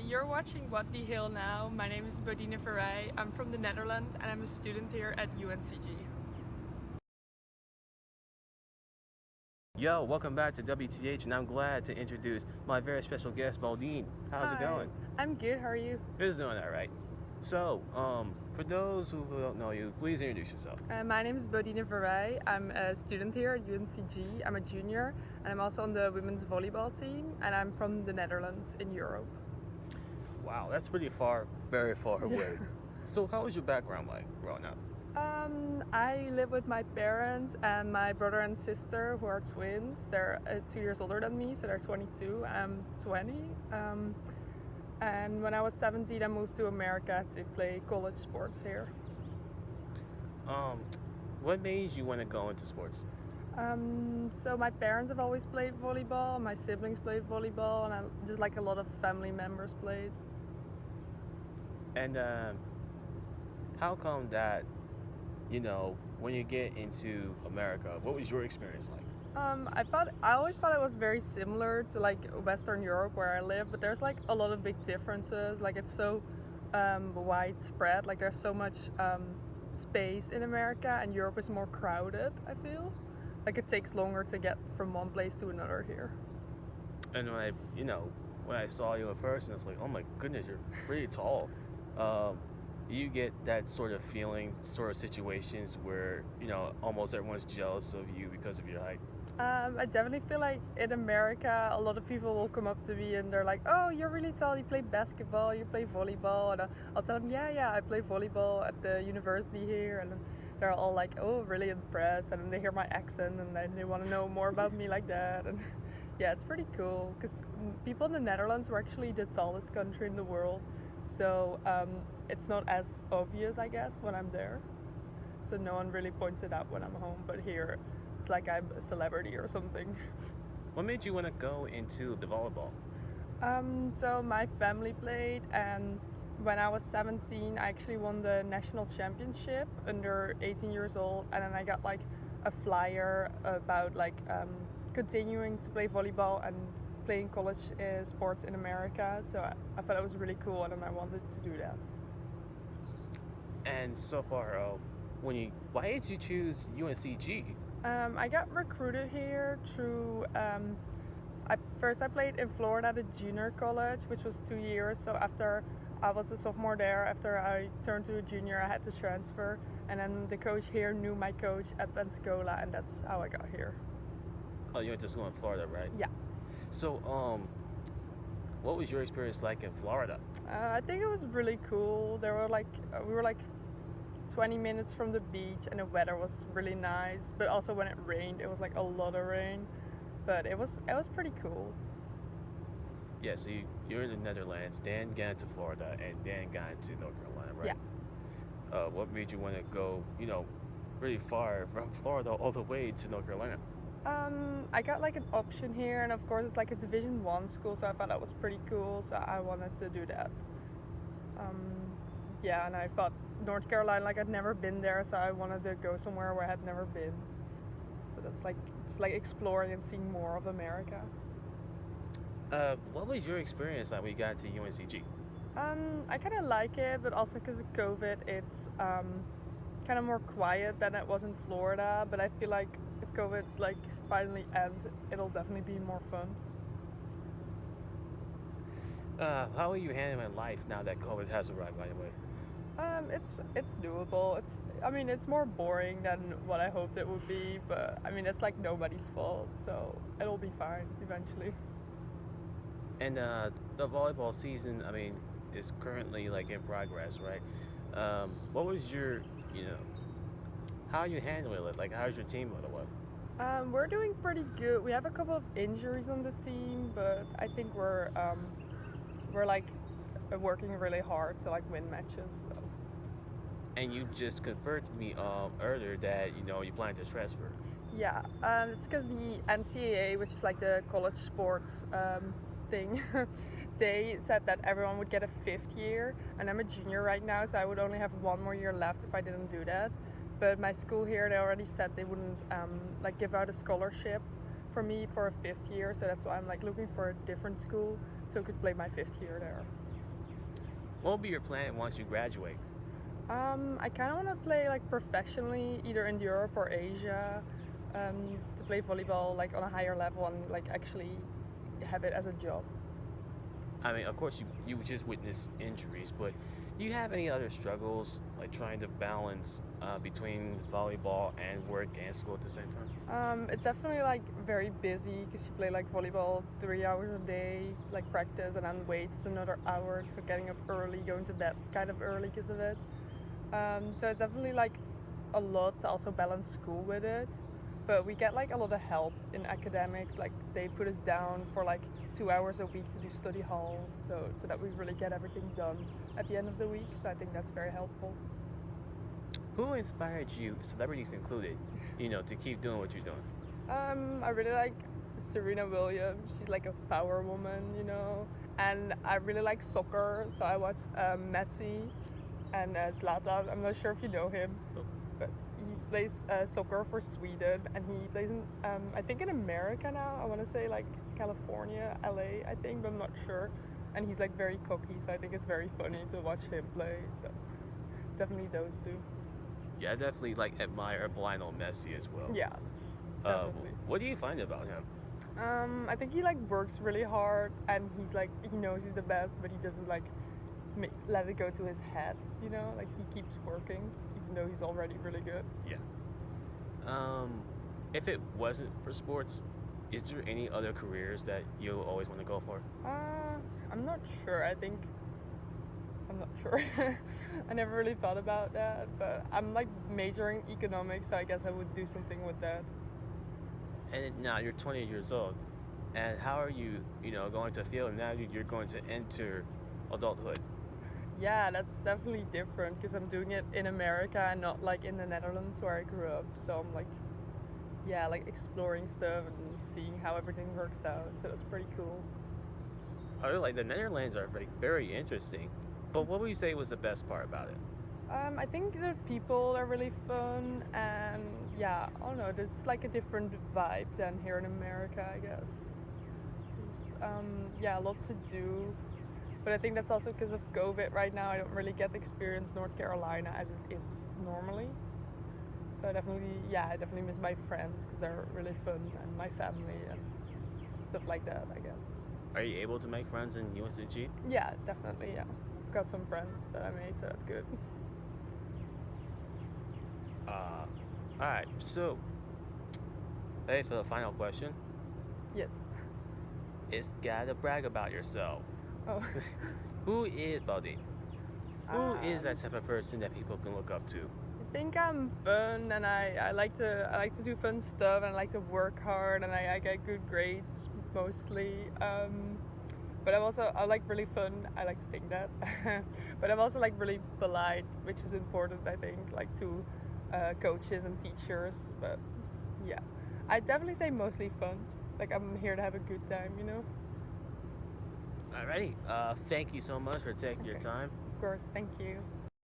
you're watching What the Hill now. My name is Beaudine Verweij. I'm from the Netherlands and I'm a student here at UNCG. Yo, welcome back to WTH, and I'm glad to introduce my very special guest, Beaudine. How's it going? I'm good, how are you? It's doing all right. So, for those who don't know you, please introduce yourself. My name is Beaudine Verweij. I'm a student here at UNCG. I'm a junior and I'm also on the women's volleyball team and I'm from the Netherlands in Europe. Wow, that's pretty far, very far away. So, how was your background like growing up? I live with my parents and my brother and sister who are twins. They're 2 years older than me, so they're 22. I'm 20. And when I was 17, I moved to America to play college sports here. What made you want to go into sports? So my parents have always played volleyball, my siblings played volleyball, and just like a lot of family members played. And how come that, when you get into America, what was your experience like? I always thought it was very similar to like Western Europe where I live, but there's like a lot of big differences. Like it's so widespread. Like there's so much space in America, and Europe is more crowded. I feel like it takes longer to get from one place to another here. And when I saw you in person, it's like, oh my goodness, you're pretty tall. You get that sort of feeling, sort of situations where almost everyone's jealous of you because of your height. I definitely feel like in America, a lot of people will come up to me and they're like, "Oh, you're really tall. You play basketball. You play volleyball." And I'll tell them, "Yeah, I play volleyball at the university here." And then they're all like, "Oh, really impressed." And then they hear my accent and then they want to know more about me like that. And yeah, it's pretty cool because people in the Netherlands were actually the tallest country in the world. So it's not as obvious, I guess, when I'm there. So no one really points it out when I'm home. But here, it's like I'm a celebrity or something. What made you want to go into the volleyball? So my family played, and when I was 17, I actually won the national championship under 18 years old, and then I got like a flyer about like continuing to play volleyball and playing college sports in America. So I thought it was really cool, and then I wanted to do that. And so far, why did you choose UNCG? I got recruited here through. I played in Florida at a junior college, which was 2 years. So after I was a sophomore there, after I turned to a junior, I had to transfer. And then the coach here knew my coach at Pensacola, and that's how I got here. Oh, you went to school in Florida, right? Yeah. So, what was your experience like in Florida? I think it was really cool. We were like 20 minutes from the beach, and the weather was really nice. But also when it rained, it was like a lot of rain. But it was pretty cool. Yeah, so you're in the Netherlands, then got into Florida, and then got into North Carolina, right? Yeah. What made you want to go, pretty far from Florida all the way to North Carolina? I got like an option here, and of course it's like a Division 1 school, so I thought that was pretty cool. So I wanted to do that. Yeah, and I thought North Carolina, like I'd never been there, so I wanted to go somewhere where I had never been. So that's like just like exploring and seeing more of America. What was your experience like when you got to UNCG? I kind of like it, but also because of COVID, it's kind of more quiet than it was in Florida. But I feel like if COVID like finally ends, it'll definitely be more fun. How are you handling life now that COVID has arrived, by the way? It's doable. It's more boring than what I hoped it would be, but it's like nobody's fault, so it'll be fine eventually. And the volleyball season, is currently like in progress, right? What was your, how are you handling it? Like, how's your team, by the way? We're doing pretty good. We have a couple of injuries on the team, but I think we're like working really hard to like win matches. So. And you just confirmed to me earlier that you plan to transfer. Yeah, it's because the NCAA, which is like the college sports thing, they said that everyone would get a 5th year, and I'm a junior right now, so I would only have 1 more year left if I didn't do that. But my school here, they already said they wouldn't like give out a scholarship for me for a 5th year, so that's why I'm like looking for a different school so I could play my 5th year there. What will be your plan once you graduate? I kind of want to play like professionally, either in Europe or Asia, to play volleyball like on a higher level and like actually have it as a job. I mean, of course, you just witnessed injuries, but do you have any other struggles, like trying to balance between volleyball and work and school at the same time? It's definitely like very busy because you play like volleyball 3 hours a day, like practice, and then weights another hour. So getting up early, going to bed kind of early because of it. So it's definitely like a lot to also balance school with it. But we get like a lot of help in academics. Like they put us down for like 2 hours a week to do study hall, so that we really get everything done at the end of the week. So I think that's very helpful. Who inspired you, celebrities included, to keep doing what you're doing? I really like Serena Williams. She's like a power woman, and I really like soccer. So I watched Messi and Zlatan. I'm not sure if you know him, but he plays soccer for Sweden, and he plays in I think in America now. I want to say like California, LA, I think, but I'm not sure. And he's like very cocky, so I think it's very funny to watch him play. So definitely those two. Yeah, I definitely admire Lionel Messi as well. Yeah, definitely. What do you find about him? I think he like works really hard, and he's like he knows he's the best, but he doesn't like let it go to his head. Like he keeps working, even though he's already really good. Yeah. If it wasn't for sports, is there any other careers that you always want to go for? I'm not sure. I'm not sure. I never really thought about that, but I'm like majoring economics, so I guess I would do something with that. And now you're 20 years old, and how are you, going to feel now you're going to enter adulthood? Yeah, that's definitely different because I'm doing it in America and not like in the Netherlands where I grew up. So I'm like, yeah, like exploring stuff and seeing how everything works out. So that's pretty cool. The Netherlands are very interesting. But what would you say was the best part about it? I think the people are really fun, and yeah, I don't know, there's like a different vibe than here in America, I guess. Just, a lot to do. But I think that's also because of COVID right now. I don't really get to experience North Carolina as it is normally. So I definitely miss my friends because they're really fun, and my family and stuff like that, I guess. Are you able to make friends in UNCG? Yeah, definitely, yeah. Got some friends that I made, so that's good. Alright, so ready for the final question? Yes. It's gotta brag about yourself. Oh. Who is Beaudine? Who is that type of person that people can look up to? I think I'm fun, and I like to do fun stuff, and I like to work hard, and I get good grades mostly. But I like really fun. I like to think that. But I'm also like really polite, which is important, I think, like to coaches and teachers. But yeah, I definitely say mostly fun. Like I'm here to have a good time, Alrighty. Thank you so much for taking your time. Of course, thank you.